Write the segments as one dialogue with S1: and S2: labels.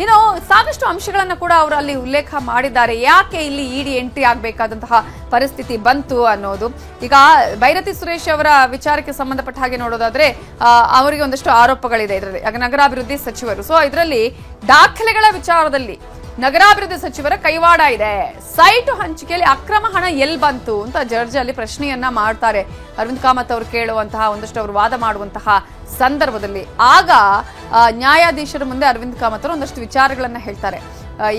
S1: ಇನ್ನು ಸಾಕಷ್ಟು ಅಂಶಗಳನ್ನ ಕೂಡ ಅವರು ಅಲ್ಲಿ ಉಲ್ಲೇಖ ಮಾಡಿದ್ದಾರೆ. ಯಾಕೆ ಇಲ್ಲಿ ಇಡಿ ಎಂಟ್ರಿ ಆಗಬೇಕಾದಂತಹ ಪರಿಸ್ಥಿತಿ ಬಂತು ಅನ್ನೋದು. ಈಗ ಭೈರತಿ ಸುರೇಶ್ ಅವರ ವಿಚಾರಕ್ಕೆ ಸಂಬಂಧಪಟ್ಟ ಹಾಗೆ ನೋಡೋದಾದ್ರೆ ಅವರಿಗೆ ಒಂದಷ್ಟು ಆರೋಪಗಳಿದೆ ಇದರಲ್ಲಿ, ನಗರಾಭಿವೃದ್ಧಿ ಸಚಿವರು. ಸೊ ಇದರಲ್ಲಿ ದಾಖಲೆಗಳ ವಿಚಾರದಲ್ಲಿ ನಗರಾಭಿವೃದ್ಧಿ ಸಚಿವರ ಕೈವಾಡ ಇದೆ. ಸೈಟ್ ಹಂಚಿಕೆಯಲ್ಲಿ ಅಕ್ರಮ ಹಣ ಎಲ್ಲಿ ಬಂತು ಅಂತ ಜಡ್ಜ್ ಅಲ್ಲಿ ಪ್ರಶ್ನೆಯನ್ನ ಮಾಡ್ತಾರೆ. ಅರವಿಂದ್ ಕಾಮತ್ ಅವರು ಕೇಳುವಂತಹ ಒಂದಷ್ಟು ಅವರು ವಾದ ಮಾಡುವಂತಹ ಸಂದರ್ಭದಲ್ಲಿ ಆಗ ನ್ಯಾಯಾಧೀಶರ ಮುಂದೆ ಅರವಿಂದ್ ಕಾಮತ್ ಅವರು ಒಂದಷ್ಟು ವಿಚಾರಗಳನ್ನ ಹೇಳ್ತಾರೆ,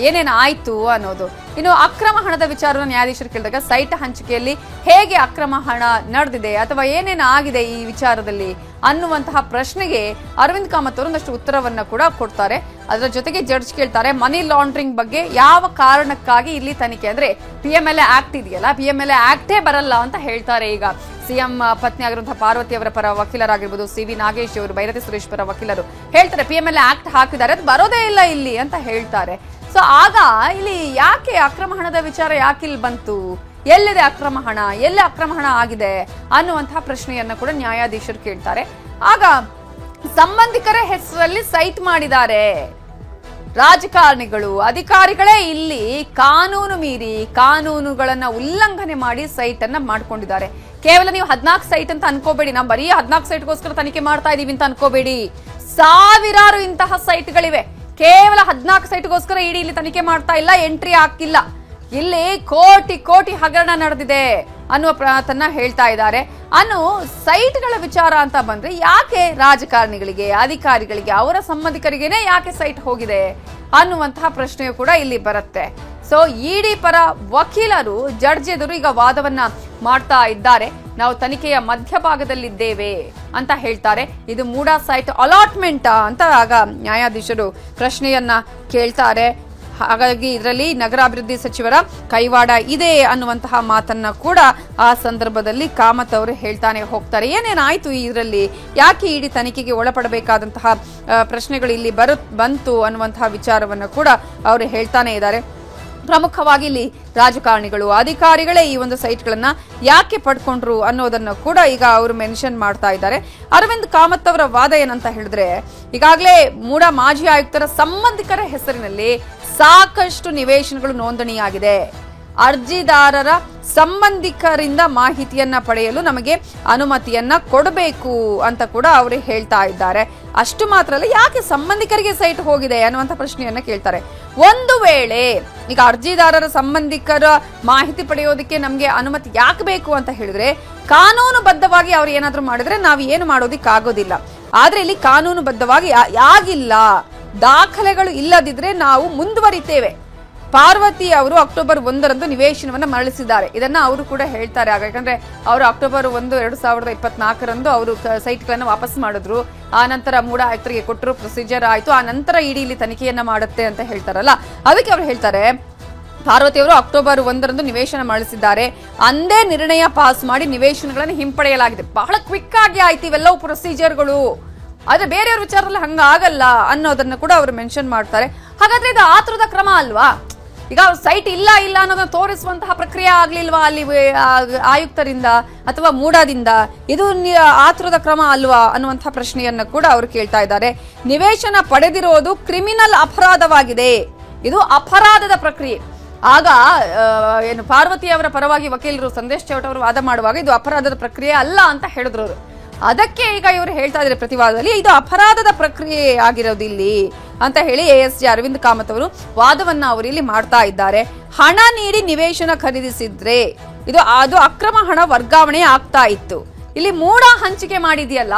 S1: ಏನೇನು ಆಯ್ತು ಅನ್ನೋದು. ಇನ್ನು ಅಕ್ರಮ ಹಣದ ವಿಚಾರವನ್ನು ನ್ಯಾಯಾಧೀಶರು ಕೇಳಿದಾಗ ಸೈಟ್ ಹಂಚಿಕೆಯಲ್ಲಿ ಹೇಗೆ ಅಕ್ರಮ ಹಣ ನಡೆದಿದೆ ಅಥವಾ ಏನೇನು ಆಗಿದೆ ಈ ವಿಚಾರದಲ್ಲಿ ಅನ್ನುವಂತಹ ಪ್ರಶ್ನೆಗೆ ಅರವಿಂದ್ ಕಾಮತ್ ಅವರು ಒಂದಷ್ಟು ಉತ್ತರವನ್ನ ಕೂಡ ಕೊಡ್ತಾರೆ. ಅದರ ಜೊತೆಗೆ ಜಡ್ಜ್ ಕೇಳ್ತಾರೆ ಮನಿ ಲಾಂಡ್ರಿಂಗ್ ಬಗ್ಗೆ ಯಾವ ಕಾರಣಕ್ಕಾಗಿ ಇಲ್ಲಿ ತನಿಖೆ, ಅಂದ್ರೆ PMLA ಆಕ್ಟ್ ಇದೆಯಲ್ಲ, PMLA ಆಕ್ಟೇ ಬರಲ್ಲ ಅಂತ ಹೇಳ್ತಾರೆ. ಈಗ ಸಿಎಂ ಪತ್ನಿ ಆಗಿರುವಂತಹ ಪಾರ್ವತಿ ಅವರ ಪರ ವಕೀಲರಾಗಿರ್ಬೋದು, CV ನಾಗೇಶ್ ಅವರು, ಭೈರತಿ ಸುರೇಶ್ ಪರ ವಕೀಲರು ಹೇಳ್ತಾರೆ PMLA ಆಕ್ಟ್ ಹಾಕಿದ್ದಾರೆ, ಅದು ಬರೋದೇ ಇಲ್ಲ ಇಲ್ಲಿ ಅಂತ ಹೇಳ್ತಾರೆ. ಸೊ ಆಗ ಇಲ್ಲಿ ಯಾಕೆ ಅಕ್ರಮ ಹಣದ ವಿಚಾರ ಯಾಕೆ ಇಲ್ಲಿ ಬಂತು, ಎಲ್ಲಿದೆ ಅಕ್ರಮ ಹಣ, ಎಲ್ಲಿ ಅಕ್ರಮ ಹಣ ಆಗಿದೆ ಅನ್ನುವಂತಹ ಪ್ರಶ್ನೆಯನ್ನ ಕೂಡ ನ್ಯಾಯಾಧೀಶರು ಕೇಳ್ತಾರೆ. ಆಗ ಸಂಬಂಧಿಕರ ಹೆಸರಲ್ಲಿ ಸೈಟ್ ಮಾಡಿದ್ದಾರೆ ರಾಜಕಾರಣಿಗಳು, ಅಧಿಕಾರಿಗಳೇ ಇಲ್ಲಿ ಕಾನೂನು ಮೀರಿ ಕಾನೂನುಗಳನ್ನ ಉಲ್ಲಂಘನೆ ಮಾಡಿ ಸೈಟ್ ಅನ್ನ ಮಾಡ್ಕೊಂಡಿದ್ದಾರೆ. ಕೇವಲ ನೀವು 14 ಸೈಟ್ ಅಂತ ಅನ್ಕೋಬೇಡಿ, ನಾವು ಬರೀ 14 ಸೈಟ್ಗೋಸ್ಕರ ತನಿಖೆ ಮಾಡ್ತಾ ಇದೀವಿ ಅಂತ ಅನ್ಕೋಬೇಡಿ. ಸಾವಿರಾರು ಇಂತಹ ಸೈಟ್ಗಳಿವೆ. ಕೇವಲ 14 ಸೈಟ್ಗೋಸ್ಕರ ಇಡಿ ಇಲ್ಲಿ ತನಿಖೆ ಮಾಡ್ತಾ ಇಲ್ಲ, ಎಂಟ್ರಿ ಹಾಕಿಲ್ಲ. ಇಲ್ಲಿ ಕೋಟಿ ಕೋಟಿ ಹಗರಣ ನಡೆದಿದೆ ಅನ್ನುವ ಮಾತನ್ನ ಹೇಳ್ತಾ ಇದ್ದಾರೆ. ಅನ್ನು ಸೈಟ್ಗಳ ವಿಚಾರ ಅಂತ ಬಂದ್ರೆ ಯಾಕೆ ರಾಜಕಾರಣಿಗಳಿಗೆ, ಅಧಿಕಾರಿಗಳಿಗೆ, ಅವರ ಸಂಬಂಧಿಕರಿಗೇನೆ ಯಾಕೆ ಸೈಟ್ ಹೋಗಿದೆ ಅನ್ನುವಂತಹ ಪ್ರಶ್ನೆಯು ಕೂಡ ಇಲ್ಲಿ ಬರುತ್ತೆ. ಸೊ ಇಡಿ ಪರ ವಕೀಲರು ಜಡ್ಜ್ ಎದುರು ಈಗ ವಾದವನ್ನ ಮಾಡ್ತಾ ಇದ್ದಾರೆ. ನಾವು ತನಿಖೆಯ ಮಧ್ಯಭಾಗದಲ್ಲಿದ್ದೇವೆ ಅಂತ ಹೇಳ್ತಾರೆ. ಇದು ಮೂಡಾ ಸೈಟ್ ಅಲಾಟ್ಮೆಂಟ್ ಅಂತ ಆಗ ನ್ಯಾಯಾಧೀಶರು ಪ್ರಶ್ನೆಯನ್ನ ಕೇಳ್ತಾರೆ. ಹಾಗಾಗಿ ಇದರಲ್ಲಿ ನಗರಾಭಿವೃದ್ಧಿ ಸಚಿವರ ಕೈವಾಡ ಇದೆ ಅನ್ನುವಂತಹ ಮಾತನ್ನ ಕೂಡ ಆ ಸಂದರ್ಭದಲ್ಲಿ ಕಾಮತ್ ಅವರು ಹೇಳ್ತಾನೆ ಹೋಗ್ತಾರೆ. ಏನೇನಾಯ್ತು ಇದರಲ್ಲಿ, ಯಾಕೆ ಇಡಿ ತನಿಖೆಗೆ ಒಳಪಡಬೇಕಾದಂತಹ ಪ್ರಶ್ನೆಗಳು ಇಲ್ಲಿ ಬಂತು ಅನ್ನುವಂತಹ ವಿಚಾರವನ್ನ ಕೂಡ ಅವರು ಹೇಳ್ತಾನೆ ಇದ್ದಾರೆ. ಪ್ರಮುಖವಾಗಿ ಇಲ್ಲಿ ರಾಜಕಾರಣಿಗಳು, ಅಧಿಕಾರಿಗಳೇ ಈ ಒಂದು ಸೈಟ್ಗಳನ್ನ ಯಾಕೆ ಪಡ್ಕೊಂಡ್ರು ಅನ್ನೋದನ್ನ ಕೂಡ ಈಗ ಅವರು ಮೆನ್ಷನ್ ಮಾಡ್ತಾ ಇದ್ದಾರೆ. ಅರವಿಂದ್ ಕಾಮತ್ ಅವರ ವಾದ ಏನಂತ ಹೇಳಿದ್ರೆ, ಈಗಾಗಲೇ ಮೂಡಾ ಮಾಜಿ ಆಯುಕ್ತರ ಸಂಬಂಧಿಕರ ಹೆಸರಿನಲ್ಲಿ ಸಾಕಷ್ಟು ನಿವೇಶನಗಳು ನೋಂದಣಿಯಾಗಿದೆ. ಅರ್ಜಿದಾರರ ಸಂಬಂಧಿಕರಿಂದ ಮಾಹಿತಿಯನ್ನ ಪಡೆಯಲು ನಮಗೆ ಅನುಮತಿಯನ್ನ ಕೊಡಬೇಕು ಅಂತ ಕೂಡ ಅವರು ಹೇಳ್ತಾ ಇದ್ದಾರೆ. ಅಷ್ಟು ಮಾತ್ರ ಅಲ್ಲ, ಯಾಕೆ ಸಂಬಂಧಿಕರಿಗೆ ಸೈಟ್ ಹೋಗಿದೆ ಅನ್ನುವಂಥ ಪ್ರಶ್ನೆಯನ್ನ ಕೇಳ್ತಾರೆ. ಒಂದು ವೇಳೆ ಈಗ ಅರ್ಜಿದಾರರ ಸಂಬಂಧಿಕರ ಮಾಹಿತಿ ಪಡೆಯೋದಕ್ಕೆ ನಮ್ಗೆ ಅನುಮತಿ ಯಾಕೆ ಬೇಕು ಅಂತ ಹೇಳಿದ್ರೆ, ಕಾನೂನುಬದ್ಧವಾಗಿ ಅವ್ರು ಏನಾದ್ರು ಮಾಡಿದ್ರೆ ನಾವು ಏನು ಮಾಡೋದಿಕ್ಕಾಗೋದಿಲ್ಲ. ಆದ್ರೆ ಇಲ್ಲಿ ಕಾನೂನುಬದ್ಧವಾಗಿ ಆಗಿಲ್ಲ, ದಾಖಲೆಗಳು ಇಲ್ಲದಿದ್ರೆ ನಾವು ಮುಂದುವರಿತೇವೆ. ಪಾರ್ವತಿ ಅವರು ಅಕ್ಟೋಬರ್ 1ರಂದು ನಿವೇಶನವನ್ನ ಮರಳಿಸಿದ್ದಾರೆ. ಇದನ್ನ ಅವರು ಕೂಡ ಹೇಳ್ತಾರೆ. ಯಾಕಂದ್ರೆ ಅವರು ಅಕ್ಟೋಬರ್ 1, 2024ರಂದು ಅವರು ಸೈಟ್ಗಳನ್ನ ವಾಪಸ್ ಮಾಡಿದ್ರು. ಆ ನಂತರ ಮೂಡಾ ಆಯುಕ್ತರಿಗೆ ಕೊಟ್ಟರು, ಪ್ರೊಸೀಜರ್ ಆಯ್ತು. ಆ ನಂತರ ಇಡಿ ಇಲ್ಲಿ ತನಿಖೆಯನ್ನ ಮಾಡುತ್ತೆ ಅಂತ ಹೇಳ್ತಾರಲ್ಲ, ಅದಕ್ಕೆ ಅವ್ರು ಹೇಳ್ತಾರೆ ಪಾರ್ವತಿ ಅವರು ಅಕ್ಟೋಬರ್ 1ರಂದು ನಿವೇಶನ ಮರಳಿಸಿದ್ದಾರೆ. ಅಂದೇ ನಿರ್ಣಯ ಪಾಸ್ ಮಾಡಿ ನಿವೇಶನಗಳನ್ನು ಹಿಂಪಡೆಯಲಾಗಿದೆ. ಬಹಳ ಕ್ವಿಕ್ ಆಗಿ ಆಯ್ತು ಇವೆಲ್ಲವೂ ಪ್ರೊಸೀಜರ್ಗಳು, ಆದ್ರೆ ಬೇರೆಯವ್ರ ವಿಚಾರದಲ್ಲಿ ಹಂಗಾಗಲ್ಲ ಅನ್ನೋದನ್ನ ಕೂಡ ಅವರು ಮೆನ್ಷನ್ ಮಾಡ್ತಾರೆ. ಹಾಗಾದ್ರೆ ಇದು ಆತುರದ ಕ್ರಮ ಅಲ್ವಾ? ಈಗ ಸೈಟ್ ಇಲ್ಲ ಅನ್ನೋದನ್ನ ತೋರಿಸುವಂತಹ ಪ್ರಕ್ರಿಯೆ ಆಗ್ಲಿಲ್ವಾ ಅಲ್ಲಿ ಆಯುಕ್ತರಿಂದ ಅಥವಾ ಮೂಡಾದಿಂದ? ಇದು ಆತುರದ ಕ್ರಮ ಅಲ್ವಾ ಅನ್ನುವಂತಹ ಪ್ರಶ್ನೆಯನ್ನ ಕೂಡ ಅವರು ಕೇಳ್ತಾ ಇದ್ದಾರೆ. ನಿವೇಶನ ಪಡೆದಿರೋದು ಕ್ರಿಮಿನಲ್ ಅಪರಾಧವಾಗಿದೆ, ಇದು ಅಪರಾಧದ ಪ್ರಕ್ರಿಯೆ. ಆಗ ಏನು ಪಾರ್ವತಿ ಅವರ ಪರವಾಗಿ ವಕೀಲರು ಸಂದೇಶ್ ಚೌಟ ಅವರು ವಾದ ಮಾಡುವಾಗ ಇದು ಅಪರಾಧದ ಪ್ರಕ್ರಿಯೆ ಅಲ್ಲ ಅಂತ ಹೇಳಿದ್ರು. ಅದಕ್ಕೆ ಈಗ ಇವರು ಹೇಳ್ತಾ ಇದ್ದಾರೆ ಪ್ರತಿವಾದದಲ್ಲಿ, ಇದು ಅಪರಾಧದ ಪ್ರಕ್ರಿಯೆ ಆಗಿರೋದು ಇಲ್ಲಿ ಅಂತ ಹೇಳಿ ASG ಅರವಿಂದ್ ಕಾಮತ್ ಅವರು ವಾದವನ್ನ ಅವರು ಇಲ್ಲಿ ಮಾಡ್ತಾ ಇದ್ದಾರೆ. ಹಣ ನೀಡಿ ನಿವೇಶನ ಖರೀದಿಸಿದ್ರೆ ಅದು ಅಕ್ರಮ ಹಣ ವರ್ಗಾವಣೆ ಆಗ್ತಾ ಇತ್ತು, ಇಲ್ಲಿ ಮೂಡಾ ಹಂಚಿಕೆ ಮಾಡಿದೆಯಲ್ಲ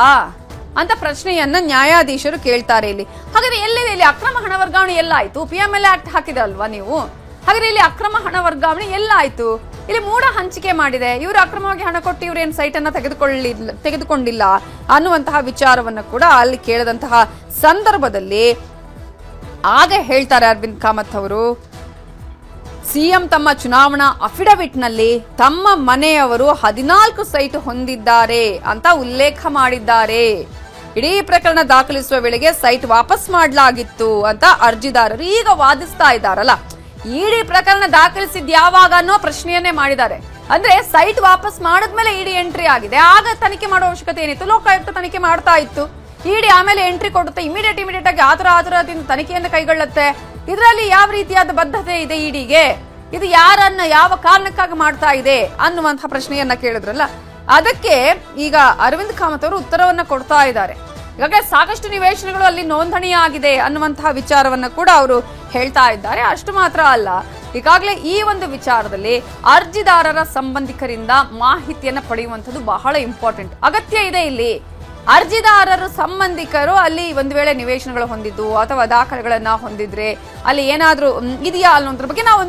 S1: ಅಂತ ಪ್ರಶ್ನೆಯನ್ನ ನ್ಯಾಯಾಧೀಶರು ಕೇಳ್ತಾರೆ ಇಲ್ಲಿ. ಹಾಗಾದ್ರೆ ಎಲ್ಲಿದೆ ಇಲ್ಲಿ ಅಕ್ರಮ ಹಣ ವರ್ಗಾವಣೆ ಎಲ್ಲಾಯ್ತು? PMLA ಆಕ್ಟ್ ಹಾಕಿದ್ರಲ್ವಾ ನೀವು, ಹಾಗಾದ್ರೆ ಇಲ್ಲಿ ಅಕ್ರಮ ಹಣ ವರ್ಗಾವಣೆ ಎಲ್ಲಾಯ್ತು? ಇಲ್ಲಿ ಮೂಡಾ ಹಂಚಿಕೆ ಮಾಡಿದೆ, ಇವರು ಅಕ್ರಮವಾಗಿ ಹಣ ಕೊಟ್ಟು ಇವರು ಏನು ಸೈಟ್ ಅನ್ನ ತೆಗೆದುಕೊಂಡಿಲ್ಲ ಅನ್ನುವಂತಹ ವಿಚಾರವನ್ನ ಕೂಡ ಅಲ್ಲಿ ಕೇಳಿದಂತಹ ಸಂದರ್ಭದಲ್ಲಿ ಆಗ ಹೇಳ್ತಾರೆ ಅರವಿಂದ್ ಕಾಮತ್ ಅವರು, ಸಿಎಂ ತಮ್ಮ ಚುನಾವಣಾ ಅಫಿಡವಿಟ್ ನಲ್ಲಿ ತಮ್ಮ ಮನೆಯವರು 14 ಸೈಟ್ ಹೊಂದಿದ್ದಾರೆ ಅಂತ ಉಲ್ಲೇಖ ಮಾಡಿದ್ದಾರೆ. ಇಡೀ ಪ್ರಕರಣ ದಾಖಲಿಸುವ ವೇಳೆಗೆ ಸೈಟ್ ವಾಪಸ್ ಮಾಡಲಾಗಿತ್ತು ಅಂತ ಅರ್ಜಿದಾರರು ಈಗ ವಾದಿಸ್ತಾ ಇದ್ದಾರಲ್ಲ. ಇಡಿ ಪ್ರಕರಣ ದಾಖಲಿಸಿದ್ ಯಾವಾಗ ಅನ್ನೋ ಪ್ರಶ್ನೆಯನ್ನೇ ಮಾಡಿದ್ದಾರೆ. ಅಂದ್ರೆ ಸೈಟ್ ವಾಪಸ್ ಮಾಡಿದ್ಮೇಲೆ ಇಡಿ ಎಂಟ್ರಿ ಆಗಿದೆ, ಆಗ ತನಿಖೆ ಮಾಡೋ ಅವಶ್ಯಕತೆ ಏನಿತ್ತು? ಲೋಕಾಯುಕ್ತ ತನಿಖೆ ಮಾಡ್ತಾ ಇತ್ತು. ಇಡಿ ಆಮೇಲೆ ಎಂಟ್ರಿ ಕೊಡುತ್ತೆ, ಇಮಿಡಿಯೇಟ್ ಆಗಿ ಆತುರದಿಂದ ತನಿಖೆಯನ್ನು ಕೈಗೊಳ್ಳುತ್ತೆ. ಇದರಲ್ಲಿ ಯಾವ ರೀತಿಯಾದ ಬದ್ಧತೆ ಇದೆ ಇಡಿಗೆ? ಇದು ಯಾರನ್ನ ಯಾವ ಕಾರಣಕ್ಕಾಗಿ ಮಾಡ್ತಾ ಇದೆ ಅನ್ನುವಂತಹ ಪ್ರಶ್ನೆಯನ್ನ ಕೇಳಿದ್ರಲ್ಲ, ಅದಕ್ಕೆ ಈಗ ಅರವಿಂದ್ ಕಾಮತ್ ಅವರು ಉತ್ತರವನ್ನ ಕೊಡ್ತಾ ಇದ್ದಾರೆ. ಈಗಾಗಲೇ ಸಾಕಷ್ಟು ನಿವೇಶನಗಳು ಅಲ್ಲಿ ನೋಂದಣಿಯಾಗಿದೆ ಅನ್ನುವಂತಹ ವಿಚಾರವನ್ನ ಕೂಡ ಅವರು ಹೇಳ್ತಾ ಇದ್ದಾರೆ. ಅಷ್ಟು ಮಾತ್ರ ಅಲ್ಲ, ಈಗಾಗಲೇ ಈ ಒಂದು ವಿಚಾರದಲ್ಲಿ ಅರ್ಜಿದಾರರ ಸಂಬಂಧಿಕರಿಂದ ಮಾಹಿತಿಯನ್ನ ಪಡೆಯುವಂಥದ್ದು ಬಹಳ ಇಂಪಾರ್ಟೆಂಟ್, ಅಗತ್ಯ ಇದೆ. ಇಲ್ಲಿ ಅರ್ಜಿದಾರರು ಸಂಬಂಧಿಕರು ಅಲ್ಲಿ ಒಂದು ವೇಳೆ ನಿವೇಶನಗಳು ಹೊಂದಿದ್ದು ಅಥವಾ ದಾಖಲೆಗಳನ್ನ ಹೊಂದಿದ್ರೆ ಅಲ್ಲಿ ಏನಾದ್ರೂ ಇದೆಯಾ ಅನ್ನೋದ್ರ ಬಗ್ಗೆ ನಾವು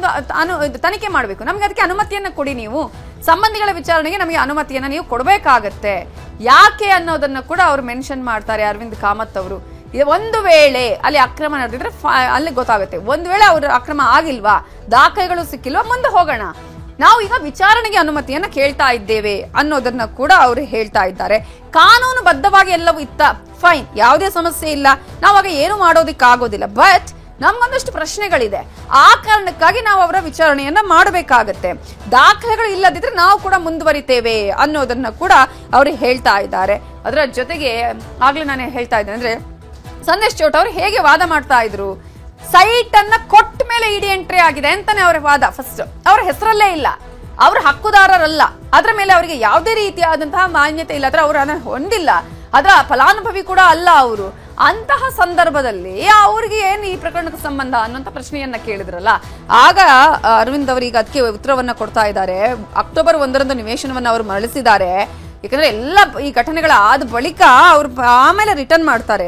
S1: ಒಂದು ತನಿಖೆ ಮಾಡಬೇಕು. ನಮ್ಗೆ ಅದಕ್ಕೆ ಅನುಮತಿಯನ್ನ ಕೊಡಿ, ನೀವು ಸಂಬಂಧಿಗಳ ವಿಚಾರಣೆಗೆ ನಮಗೆ ಅನುಮತಿಯನ್ನ ನೀವು ಕೊಡಬೇಕಾಗತ್ತೆ. ಯಾಕೆ ಅನ್ನೋದನ್ನ ಕೂಡ ಅವರು ಮೆನ್ಷನ್ ಮಾಡ್ತಾರೆ ಅರವಿಂದ್ ಕಾಮತ್ ಅವರು. ಒಂದು ವೇಳೆ ಅಲ್ಲಿ ಅಕ್ರಮ ನಡೆದಿದ್ರೆ ಅಲ್ಲಿ ಗೊತ್ತಾಗುತ್ತೆ. ಒಂದು ವೇಳೆ ಅವ್ರ ಅಕ್ರಮ ಆಗಿಲ್ವಾ, ದಾಖಲೆಗಳು ಸಿಕ್ಕಿಲ್ವಾ, ಮುಂದೆ ಹೋಗೋಣ, ನಾವು ಈಗ ವಿಚಾರಣೆಗೆ ಅನುಮತಿಯನ್ನ ಕೇಳ್ತಾ ಇದ್ದೇವೆ ಅನ್ನೋದನ್ನ ಕೂಡ ಅವರು ಹೇಳ್ತಾ ಇದ್ದಾರೆ. ಕಾನೂನು ಬದ್ಧವಾಗಿ ಎಲ್ಲವೂ ಇತ್ತ, ಫೈನ್, ಯಾವುದೇ ಸಮಸ್ಯೆ ಇಲ್ಲ, ನಾವಾಗ ಏನು ಮಾಡೋದಿಕ್ಕಾಗೋದಿಲ್ಲ. ಬಟ್ ನಮ್ಗೊಂದಷ್ಟು ಪ್ರಶ್ನೆಗಳಿದೆ, ಆ ಕಾರಣಕ್ಕಾಗಿ ನಾವು ಅವರ ವಿಚಾರಣೆಯನ್ನ ಮಾಡಬೇಕಾಗತ್ತೆ. ದಾಖಲೆಗಳು ಇಲ್ಲದಿದ್ರೆ ನಾವು ಕೂಡ ಮುಂದುವರಿತೇವೆ ಅನ್ನೋದನ್ನ ಕೂಡ ಅವರು ಹೇಳ್ತಾ ಇದ್ದಾರೆ. ಅದರ ಜೊತೆಗೆ ಆಗ್ಲೇ ನಾನು ಹೇಳ್ತಾ ಇದ್ದೇನೆ ಅಂದ್ರೆ, ಸಂದೇಶ್ ಚೌಟ ಅವರು ಹೇಗೆ ವಾದ ಮಾಡ್ತಾ ಇದ್ರು, ಸೈಟ್ ಅನ್ನ ಕೊಟ್ಟ ಮೇಲೆ ಇಡಿ ಎಂಟ್ರಿ ಆಗಿದೆ ಅಂತಾನೆ ಅವರ ವಾದ. ಫಸ್ಟ್ ಅವರ ಹೆಸರಲ್ಲೇ ಇಲ್ಲ, ಅವ್ರ ಹಕ್ಕುದಾರರಲ್ಲ, ಅದರ ಮೇಲೆ ಅವರಿಗೆ ಯಾವುದೇ ರೀತಿಯಾದಂತಹ ಮಾನ್ಯತೆ ಇಲ್ಲ, ಅದರ ಅವರು ಅದನ್ನ ಹೊಂದಿಲ್ಲ, ಅದರ ಫಲಾನುಭವಿ ಕೂಡ ಅಲ್ಲ ಅವರು. ಅಂತಹ ಸಂದರ್ಭದಲ್ಲಿ ಅವ್ರಿಗೆ ಏನು ಈ ಪ್ರಕರಣಕ್ಕೆ ಸಂಬಂಧ ಅನ್ನೋಂಥ ಪ್ರಶ್ನೆಯನ್ನ ಕೇಳಿದ್ರಲ್ಲ, ಆಗ ಅರವಿಂದ್ ಅವರು ಈಗ ಅದಕ್ಕೆ ಉತ್ತರವನ್ನ ಕೊಡ್ತಾ ಇದ್ದಾರೆ. ಅಕ್ಟೋಬರ್ 1ರಂದು ನಿವೇಶನವನ್ನ ಅವರು ಮರಳಿಸಿದ್ದಾರೆ. ಯಾಕಂದ್ರೆ ಎಲ್ಲ ಈ ಘಟನೆಗಳಾದ ಬಳಿಕ ಅವ್ರು ಆಮೇಲೆ ರಿಟರ್ನ್ ಮಾಡ್ತಾರೆ.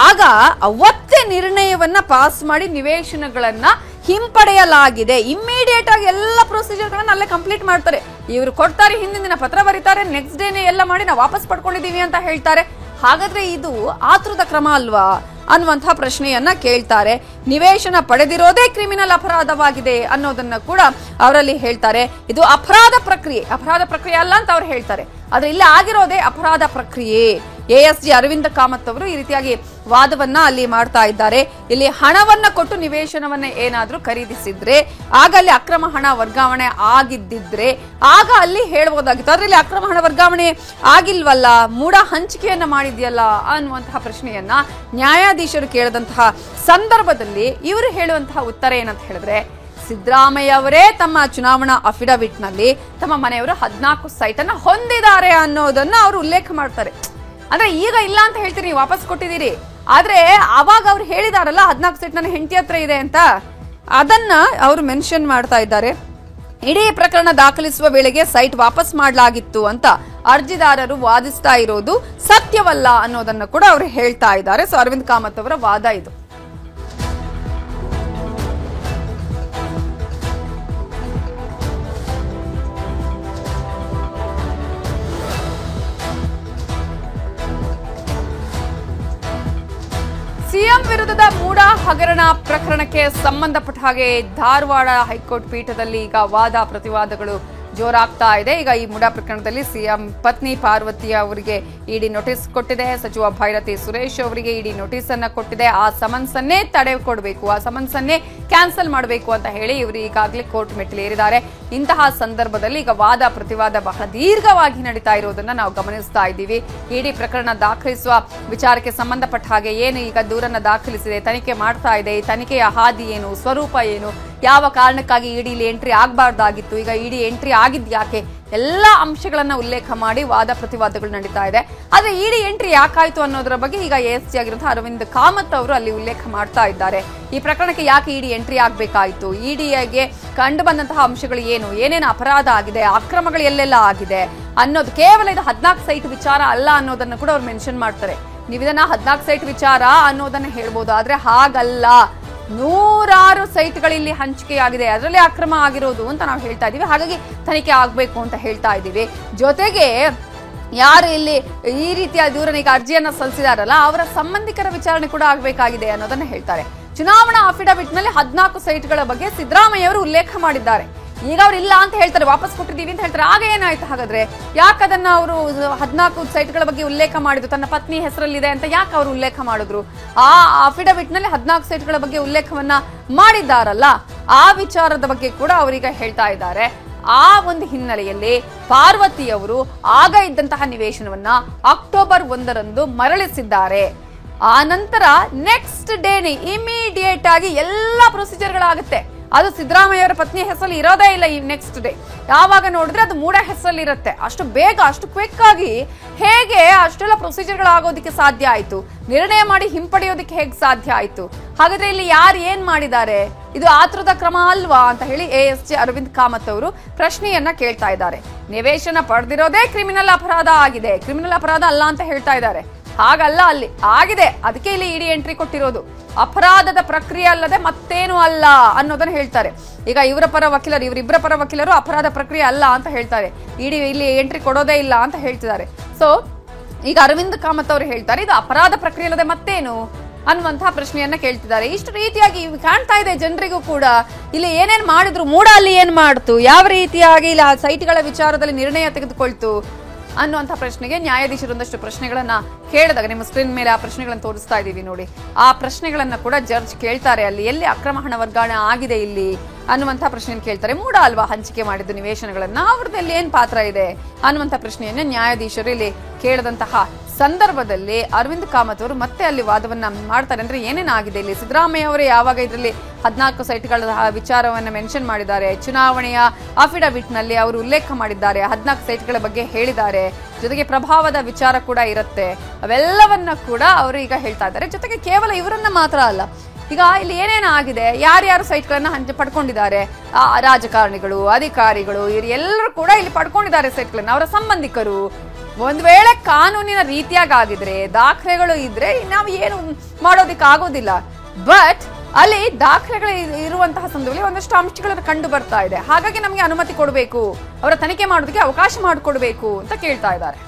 S1: ಆಗ ಅವತ್ತೇ ನಿರ್ಣಯವನ್ನ ಪಾಸ್ ಮಾಡಿ ನಿವೇಶನಗಳನ್ನ ಹಿಂಪಡೆಯಲಾಗಿದೆ. ಇಮ್ಮಿಡಿಯೇಟ್ ಆಗಿ ಎಲ್ಲ ಪ್ರೊಸೀಜರ್ಗಳನ್ನ ಅಲ್ಲೇ ಕಂಪ್ಲೀಟ್ ಮಾಡ್ತಾರೆ. ಇವರು ಕೊಡ್ತಾರೆ, ಹಿಂದಿನ ದಿನ ಪತ್ರ ಬರೀತಾರೆ, ನೆಕ್ಸ್ಟ್ ಡೇನೆ ಎಲ್ಲ ಮಾಡಿ ನಾವು ವಾಪಸ್ ಪಡ್ಕೊಂಡಿದೀವಿ ಅಂತ ಹೇಳ್ತಾರೆ. ಹಾಗಾದ್ರೆ ಇದು ಆತುರದ ಕ್ರಮ ಅಲ್ವಾ ಅನ್ನುವಂತಹ ಪ್ರಶ್ನೆಯನ್ನ ಕೇಳ್ತಾರೆ. ನಿವೇಶನ ಪಡೆದಿರೋದೇ ಕ್ರಿಮಿನಲ್ ಅಪರಾಧವಾಗಿದೆ ಅನ್ನೋದನ್ನ ಕೂಡ ಅವರಲ್ಲಿ ಹೇಳ್ತಾರೆ. ಇದು ಅಪರಾಧ ಪ್ರಕ್ರಿಯೆ ಅಲ್ಲ ಅಂತ ಅವ್ರು ಹೇಳ್ತಾರೆ. ಆದ್ರೆ ಇಲ್ಲಿ ಆಗಿರೋದೇ ಅಪರಾಧ ಪ್ರಕ್ರಿಯೆ. ASG ಅರವಿಂದ್ ಕಾಮತ್ ಅವರು ಈ ರೀತಿಯಾಗಿ ವಾದವನ್ನ ಅಲ್ಲಿ ಮಾಡ್ತಾ ಇದ್ದಾರೆ. ಇಲ್ಲಿ ಹಣವನ್ನ ಕೊಟ್ಟು ನಿವೇಶನವನ್ನ ಏನಾದ್ರೂ ಖರೀದಿಸಿದ್ರೆ, ಆಗ ಅಲ್ಲಿ ಅಕ್ರಮ ಹಣ ವರ್ಗಾವಣೆ ಆಗಿದ್ದಿದ್ರೆ ಆಗ ಅಲ್ಲಿ ಹೇಳ್ಬೋದಾಗಿತ್ತು. ಆದ್ರೆ ಇಲ್ಲಿ ಅಕ್ರಮ ಹಣ ವರ್ಗಾವಣೆ ಆಗಿಲ್ವಲ್ಲ, ಮೂಢ ಹಂಚಿಕೆಯನ್ನ ಮಾಡಿದ್ಯಲ್ಲ ಅನ್ನುವಂತಹ ಪ್ರಶ್ನೆಯನ್ನ ನ್ಯಾಯಾಧೀಶರು ಕೇಳಿದಂತಹ ಸಂದರ್ಭದಲ್ಲಿ ಇವರು ಹೇಳುವಂತಹ ಉತ್ತರ ಏನಂತ ಹೇಳಿದ್ರೆ, ಸಿದ್ದರಾಮಯ್ಯ ಅವರೇ ತಮ್ಮ ಚುನಾವಣಾ ಅಫಿಡವಿಟ್ ನಲ್ಲಿ ತಮ್ಮ ಮನೆಯವರು 14 ಸೈಟ್ ಅನ್ನ ಹೊಂದಿದ್ದಾರೆ ಅನ್ನೋದನ್ನ ಅವರು ಉಲ್ಲೇಖ ಮಾಡ್ತಾರೆ. ಅಂದ್ರೆ ಈಗ ಇಲ್ಲ ಅಂತ ಹೇಳ್ತೀರಿ, ನೀವು ವಾಪಸ್ ಕೊಟ್ಟಿದ್ದೀರಿ, ಆದ್ರೆ ಅವಾಗ ಅವ್ರು ಹೇಳಿದಾರಲ್ಲ 14 ಸೈಟ್ ನನ್ನ ಹೆಂಡತಿ ಹತ್ರ ಇದೆ ಅಂತ, ಅದನ್ನ ಅವರು ಮೆನ್ಷನ್ ಮಾಡ್ತಾ ಇದ್ದಾರೆ. ಇಡೀ ಪ್ರಕರಣ ದಾಖಲಿಸುವ ವೇಳೆಗೆ ಸೈಟ್ ವಾಪಸ್ ಮಾಡಲಾಗಿತ್ತು ಅಂತ ಅರ್ಜಿದಾರರು ವಾದಿಸ್ತಾ ಇರೋದು ಸತ್ಯವಲ್ಲ ಅನ್ನೋದನ್ನ ಕೂಡ ಅವರು ಹೇಳ್ತಾ ಇದ್ದಾರೆ. ಸೊ ಅರವಿಂದ್ ಕಾಮತ್ ಅವರ ವಾದ ಇದು. ಸಿಎಂ ವಿರುದ್ಧದ ಮೂಡ ಹಗರಣ ಪ್ರಕರಣಕ್ಕೆ ಸಂಬಂಧಪಟ್ಟ ಹಾಗೆ ಧಾರವಾಡ ಹೈಕೋರ್ಟ್ ಪೀಠದಲ್ಲಿ ಈಗ ವಾದ ಪ್ರತಿವಾದಗಳು ಜೋರಾಗ್ತಾ ಇದೆ. ಈಗ ಈ ಮೂಡ ಪ್ರಕರಣದಲ್ಲಿ ಸಿಎಂ ಪತ್ನಿ ಪಾರ್ವತಿ ಅವರಿಗೆ ಇಡಿ ನೋಟಿಸ್ ಕೊಟ್ಟಿದೆ. ಸಚಿವ ಭೈರತಿ ಸುರೇಶ್ ಅವರಿಗೆ ಇಡಿ ನೋಟಿಸ್ ಅನ್ನ ಕೊಟ್ಟಿದೆ. ಆ ಸಮನ್ಸನ್ನೇ ತಡೆ ಕೊಡಬೇಕು, ಆ ಸಮನ್ಸನ್ನೇ ಕ್ಯಾನ್ಸಲ್ ಮಾಡಬೇಕು ಅಂತ ಹೇಳಿ ಇವರು ಈಗಾಗಲೇ ಕೋರ್ಟ್ ಮೆಟ್ಟಿಲೇರಿದ್ದಾರೆ. ಇಂತಹ ಸಂದರ್ಭದಲ್ಲಿ ಈಗ ವಾದ ಪ್ರತಿವಾದ ಬಹಳ ದೀರ್ಘವಾಗಿ ನಡೀತಾ ಇರೋದನ್ನ ನಾವು ಗಮನಿಸ್ತಾ ಇದ್ದೀವಿ. ಇಡಿ ಪ್ರಕರಣ ದಾಖಲಿಸುವ ವಿಚಾರಕ್ಕೆ ಸಂಬಂಧಪಟ್ಟ ಹಾಗೆ ಏನು ಈಗ ದೂರನ್ನ ದಾಖಲಿಸಿದೆ, ತನಿಖೆ ಮಾಡ್ತಾ ಇದೆ, ಈ ತನಿಖೆಯ ಹಾದಿ ಏನು, ಸ್ವರೂಪ ಏನು, ಯಾವ ಕಾರಣಕ್ಕಾಗಿ ಇಡಿಲಿ ಎಂಟ್ರಿ ಆಗಬಾರ್ದಾಗಿತ್ತು, ಈಗ ಇಡಿ ಎಂಟ್ರಿ ಆಗಿದ್ಯಾಕೆ, ಎಲ್ಲ ಅಂಶಗಳನ್ನ ಉಲ್ಲೇಖ ಮಾಡಿ ವಾದ ಪ್ರತಿವಾದಗಳು ನಡೀತಾ ಇದೆ. ಆದ್ರೆ ಇಡಿ ಎಂಟ್ರಿ ಯಾಕಾಯ್ತು ಅನ್ನೋದರ ಬಗ್ಗೆ ಈಗ ASG ಆಗಿರುವಂತಹ ಅರವಿಂದ್ ಕಾಮತ್ ಅವರು ಅಲ್ಲಿ ಉಲ್ಲೇಖ ಮಾಡ್ತಾ ಇದ್ದಾರೆ. ಈ ಪ್ರಕರಣಕ್ಕೆ ಯಾಕೆ ಇಡಿ ಎಂಟ್ರಿ ಆಗ್ಬೇಕಾಯ್ತು, ಇಡಿಗೆ ಕಂಡು ಬಂದಂತಹ ಅಂಶಗಳು ಏನು, ಏನೇನು ಅಪರಾಧ ಆಗಿದೆ, ಅಕ್ರಮಗಳು ಎಲ್ಲೆಲ್ಲ ಆಗಿದೆ ಅನ್ನೋದು, ಕೇವಲ ಇದು 14 ಸೈಟ್ ವಿಚಾರ ಅಲ್ಲ ಅನ್ನೋದನ್ನ ಕೂಡ ಅವ್ರು ಮೆನ್ಷನ್ ಮಾಡ್ತಾರೆ. ನೀವು ಇದನ್ನ 14 ಸೈಟ್ ವಿಚಾರ ಅನ್ನೋದನ್ನ ಹೇಳ್ಬೋದು, ಆದ್ರೆ ಹಾಗಲ್ಲ, 100 ಸೈಟ್ಗಳಲ್ಲಿ ಹಂಚಿಕೆಯಾಗಿದೆ, ಅದರಲ್ಲಿ ಅಕ್ರಮ ಆಗಿರೋದು ಅಂತ ನಾವು ಹೇಳ್ತಾ ಇದೀವಿ. ಹಾಗಾಗಿ ತನಿಖೆ ಆಗ್ಬೇಕು ಅಂತ ಹೇಳ್ತಾ ಇದ್ದೀವಿ. ಜೊತೆಗೆ ಯಾರು ಇಲ್ಲಿ ಈ ರೀತಿಯ ದೂರನ ಈಗ ಅರ್ಜಿಯನ್ನ ಸಲ್ಲಿಸಿದಾರಲ್ಲ ಅವರ ಸಂಬಂಧಿಕರ ವಿಚಾರಣೆ ಕೂಡ ಆಗಬೇಕಾಗಿದೆ ಅನ್ನೋದನ್ನ ಹೇಳ್ತಾರೆ. ಚುನಾವಣಾ ಅಫಿಡವಿಟ್ ನಲ್ಲಿ 14 ಸೈಟ್ಗಳ ಬಗ್ಗೆ ಸಿದ್ದರಾಮಯ್ಯ ಅವರು ಉಲ್ಲೇಖ ಮಾಡಿದ್ದಾರೆ. ಈಗ ಅವ್ರು ಇಲ್ಲ ಅಂತ ಹೇಳ್ತಾರೆ, ವಾಪಸ್ ಕೊಟ್ಟಿದ್ದೀವಿ ಅಂತ ಹೇಳ್ತಾರೆ. ಆಗ ಏನಾಯ್ತು ಹಾಗಾದ್ರೆ, ಯಾಕೆ ಅದನ್ನ ಅವರು 14 ಸೈಟ್ಗಳ ಬಗ್ಗೆ ಉಲ್ಲೇಖ ಮಾಡಿದ್ರು, ತನ್ನ ಪತ್ನಿ ಹೆಸರಲ್ಲಿದೆ ಅಂತ ಯಾಕೆ ಅವರು ಉಲ್ಲೇಖ ಮಾಡಿದ್ರು? ಆ ಅಫಿಡವಿಟ್ ನಲ್ಲಿ 14 ಸೈಟ್ಗಳ ಬಗ್ಗೆ ಉಲ್ಲೇಖವನ್ನ ಮಾಡಿದ್ದಾರಲ್ಲ, ಆ ವಿಚಾರದ ಬಗ್ಗೆ ಕೂಡ ಅವರೀಗ ಹೇಳ್ತಾ ಇದ್ದಾರೆ. ಆ ಒಂದು ಹಿನ್ನೆಲೆಯಲ್ಲಿ ಪಾರ್ವತಿಯವರು ಆಗ ಇದ್ದಂತಹ ನಿವೇಶನವನ್ನ ಅಕ್ಟೋಬರ್ 1ರಂದು ಮರಳಿಸಿದ್ದಾರೆ. ಆ ನಂತರ ನೆಕ್ಸ್ಟ್ ಡೇನೆ ಇಮಿಡಿಯೇಟ್ ಆಗಿ ಎಲ್ಲಾ ಪ್ರೊಸೀಜರ್ಗಳಾಗುತ್ತೆ. ಅದು ಸಿದ್ದರಾಮಯ್ಯ ಅವರ ಪತ್ನಿ ಹೆಸರಲ್ಲಿ ಇರೋದೇ ಇಲ್ಲ. ಈ ನೆಕ್ಸ್ಟ್ ಡೇ ಯಾವಾಗ ನೋಡಿದ್ರೆ ಅದು ಮೂಡ ಹೆಸರಲ್ಲಿ ಇರುತ್ತೆ. ಅಷ್ಟು ಬೇಗ, ಅಷ್ಟು ಕ್ವಿಕ್ ಆಗಿ ಹೇಗೆ ಅಷ್ಟೆಲ್ಲ ಪ್ರೊಸೀಜರ್ಗಳಾಗೋದಕ್ಕೆ ಸಾಧ್ಯ ಆಯ್ತು? ನಿರ್ಣಯ ಮಾಡಿ ಹಿಂಪಡೆಯೋದಕ್ಕೆ ಹೇಗೆ ಸಾಧ್ಯ ಆಯ್ತು? ಹಾಗಾದ್ರೆ ಇಲ್ಲಿ ಯಾರು ಏನ್ ಮಾಡಿದ್ದಾರೆ? ಇದು ಆತುರದ ಕ್ರಮ ಅಲ್ವಾ ಅಂತ ಹೇಳಿ ASG ಅರವಿಂದ್ ಕಾಮತ್ ಅವರು ಪ್ರಶ್ನೆಯನ್ನ ಕೇಳ್ತಾ ಇದ್ದಾರೆ. ನಿವೇಶನ ಪಡೆದಿರೋದೇ ಕ್ರಿಮಿನಲ್ ಅಪರಾಧ ಆಗಿದೆ, ಕ್ರಿಮಿನಲ್ ಅಪರಾಧ ಅಲ್ಲ ಅಂತ ಹೇಳ್ತಾ ಇದ್ದಾರೆ. ಹಾಗಲ್ಲ, ಅಲ್ಲಿ ಆಗಿದೆ, ಅದಕ್ಕೆ ಇಲ್ಲಿ ಇಡಿ ಎಂಟ್ರಿ ಕೊಟ್ಟಿರೋದು. ಅಪರಾಧದ ಪ್ರಕ್ರಿಯೆ ಅಲ್ಲದೆ ಮತ್ತೇನು ಅಲ್ಲ ಅನ್ನೋದನ್ನ ಹೇಳ್ತಾರೆ. ಈಗ ಇವರ ಪರ ವಕೀಲರು, ಇವರಿಬ್ಬರ ಪರ ವಕೀಲರು ಅಪರಾಧ ಪ್ರಕ್ರಿಯೆ ಅಲ್ಲ ಅಂತ ಹೇಳ್ತಾರೆ, ಇಡಿ ಇಲ್ಲಿ ಎಂಟ್ರಿ ಕೊಡೋದೇ ಇಲ್ಲ ಅಂತ ಹೇಳ್ತಿದ್ದಾರೆ. ಸೊ ಈಗ ಅರವಿಂದ್ ಕಾಮತ್ ಅವರು ಹೇಳ್ತಾರೆ ಇದು ಅಪರಾಧ ಪ್ರಕ್ರಿಯೆ ಅಲ್ಲದೆ ಮತ್ತೇನು ಅನ್ನುವಂತಹ ಪ್ರಶ್ನೆಯನ್ನ ಕೇಳ್ತಿದ್ದಾರೆ. ಇಷ್ಟು ರೀತಿಯಾಗಿ ಕಾಣ್ತಾ ಇದೆ ಜನರಿಗೂ ಕೂಡ ಇಲ್ಲಿ ಏನೇನ್ ಮಾಡಿದ್ರು, ಮೂಡ ಅಲ್ಲಿ ಏನ್ ಮಾಡ್ತು, ಯಾವ ರೀತಿಯಾಗಿ ಇಲ್ಲಿ ಆ ಸೈಟ್ಗಳ ವಿಚಾರದಲ್ಲಿ ನಿರ್ಣಯ ತೆಗೆದುಕೊಳ್ತು ಅನ್ನುವಂಥ ಪ್ರಶ್ನೆಗೆ ನ್ಯಾಯಾಧೀಶರು ಒಂದಷ್ಟು ಪ್ರಶ್ನೆಗಳನ್ನ ಕೇಳಿದಾಗ ನಿಮ್ಮ ಸ್ಕ್ರೀನ್ ಮೇಲೆ ಆ ಪ್ರಶ್ನೆಗಳನ್ನು ತೋರಿಸ್ತಾ ಇದೀವಿ ನೋಡಿ. ಆ ಪ್ರಶ್ನೆಗಳನ್ನ ಕೂಡ ಜಡ್ಜ್ ಕೇಳ್ತಾರೆ. ಅಲ್ಲಿ ಎಲ್ಲಿ ಅಕ್ರಮ ಹಣ ವರ್ಗಾವಣೆ ಆಗಿದೆ ಇಲ್ಲಿ ಅನ್ನುವಂಥ ಪ್ರಶ್ನೆಯನ್ನು ಕೇಳ್ತಾರೆ. ಮೂಡ ಅಲ್ವಾ ಹಂಚಿಕೆ ಮಾಡಿದ್ದು ನಿವೇಶನಗಳನ್ನ, ಅವ್ರದಲ್ಲಿ ಏನ್ ಪಾತ್ರ ಇದೆ ಅನ್ನುವಂಥ ಪ್ರಶ್ನೆಯನ್ನ ನ್ಯಾಯಾಧೀಶರು ಇಲ್ಲಿ ಕೇಳಿದಂತಹ ಸಂದರ್ಭದಲ್ಲಿ ಅರವಿಂದ್ ಕಾಮತ್ ಅವರು ಮತ್ತೆ ಅಲ್ಲಿ ವಾದವನ್ನ ಮಾಡ್ತಾರೆ. ಅಂದ್ರೆ ಏನೇನಾಗಿದೆ ಇಲ್ಲಿ, ಸಿದ್ದರಾಮಯ್ಯ ಅವರು ಯಾವಾಗ ಇದರಲ್ಲಿ 14 ಸೈಟ್ಗಳ ವಿಚಾರವನ್ನ ಮೆನ್ಷನ್ ಮಾಡಿದ್ದಾರೆ, ಚುನಾವಣೆಯ ಅಫಿಡವಿಟ್ ನಲ್ಲಿ ಅವರು ಉಲ್ಲೇಖ ಮಾಡಿದ್ದಾರೆ, 14 ಸೈಟ್ಗಳ ಬಗ್ಗೆ ಹೇಳಿದ್ದಾರೆ, ಜೊತೆಗೆ ಪ್ರಭಾವದ ವಿಚಾರ ಕೂಡ ಇರುತ್ತೆ, ಅವೆಲ್ಲವನ್ನ ಕೂಡ ಅವರು ಈಗ ಹೇಳ್ತಾ ಇದ್ದಾರೆ. ಜೊತೆಗೆ ಕೇವಲ ಇವರನ್ನ ಮಾತ್ರ ಅಲ್ಲ, ಈಗ ಇಲ್ಲಿ ಏನೇನಾಗಿದೆ, ಯಾರ್ಯಾರು ಸೈಟ್ಗಳನ್ನ ಪಡ್ಕೊಂಡಿದ್ದಾರೆ, ರಾಜಕಾರಣಿಗಳು, ಅಧಿಕಾರಿಗಳು, ಇವರು ಎಲ್ಲರೂ ಕೂಡ ಇಲ್ಲಿ ಪಡ್ಕೊಂಡಿದ್ದಾರೆ ಸೈಟ್ಗಳನ್ನ, ಅವರ ಸಂಬಂಧಿಕರು. ಒಂದ್ ವೇಳೆ ಕಾನೂನಿನ ರೀತಿಯಾಗಿದ್ರೆ, ದಾಖಲೆಗಳು ಇದ್ರೆ ನಾವು ಏನು ಮಾಡೋದಿಕ್ಕೆ ಆಗೋದಿಲ್ಲ. ಬಟ್ ಅಲ್ಲಿ ದಾಖಲೆಗಳು ಇರುವಂತಹ ಸಂದರ್ಭದಲ್ಲಿ ಒಂದಷ್ಟು ಅಂಶಗಳು ಕಂಡು ಬರ್ತಾ ಇದೆ. ಹಾಗಾಗಿ ನಮಗೆ ಅನುಮತಿ ಕೊಡಬೇಕು, ಅವರ ತನಿಖೆ ಮಾಡೋದಕ್ಕೆ ಅವಕಾಶ ಮಾಡಿಕೊಡ್ಬೇಕು ಅಂತ ಕೇಳ್ತಾ ಇದ್ದಾರೆ.